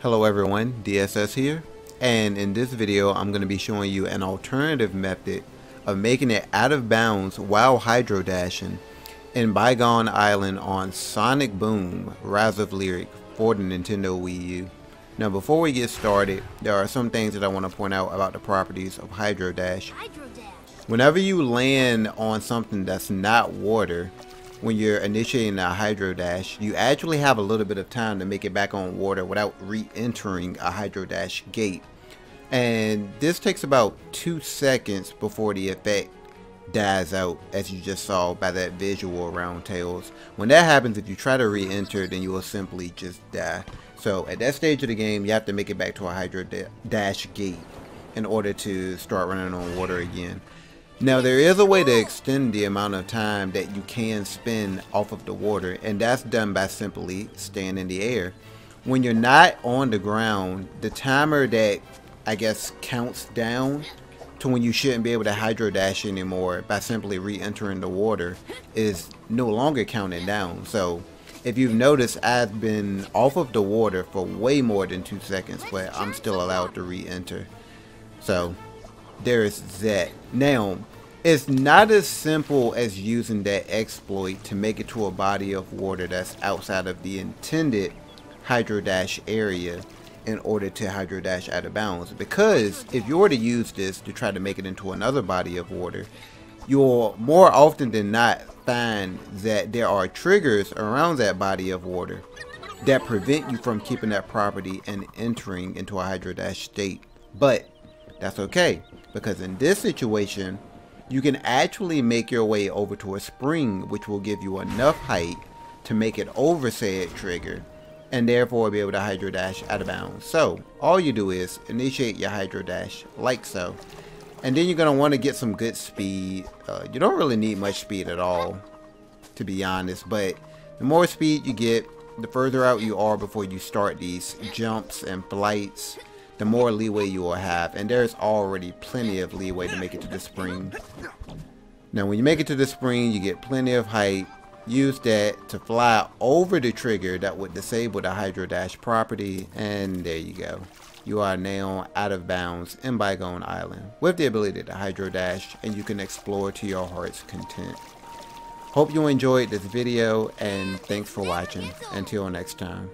Hello everyone, DSS here, and in this video I'm going to be showing you an alternative method of making it out of bounds while hydro dashing in Bygone Island on Sonic Boom Rise of Lyric for the Nintendo Wii U. Now before we get started, there are some things that I want to point out about the properties of hydro dash. Whenever you land on something that's not water, when you're initiating a hydro dash, you actually have a little bit of time to make it back on water without re-entering a hydro dash gate. And this takes about 2 seconds before the effect dies out, as you just saw by that visual around tails. When that happens, if you try to re-enter, then you will simply just die. So at that stage of the game, you have to make it back to a hydro dash gate in order to start running on water again. Now there is a way to extend the amount of time that you can spend off of the water, and that's done by simply staying in the air. When you're not on the ground, the timer that I guess counts down to when you shouldn't be able to hydro dash anymore by simply re-entering the water is no longer counting down. So if you've noticed, I've been off of the water for way more than 2 seconds, but I'm still allowed to re-enter. So there is that. Now, it's not as simple as using that exploit to make it to a body of water that's outside of the intended hydro dash area in order to hydro dash out of bounds. Because if you were to use this to try to make it into another body of water, you'll more often than not find that there are triggers around that body of water that prevent you from keeping that property and entering into a hydro dash state. But that's okay, because in this situation you can actually make your way over to a spring, which will give you enough height to make it over said trigger and therefore be able to hydro dash out of bounds. So all you do is initiate your hydro dash like so, and then you're going to want to get some good speed. You don't really need much speed at all, to be honest, but the more speed you get, the further out you are before you start these jumps and flights, the more leeway you will have, and there's already plenty of leeway to make it to the spring. Now when you make it to the spring, you get plenty of height. Use that to fly over the trigger that would disable the hydro dash property, and there you go. You are now out of bounds in Bygone Island with the ability to hydro dash, and you can explore to your heart's content. Hope you enjoyed this video, and thanks for watching. Until next time.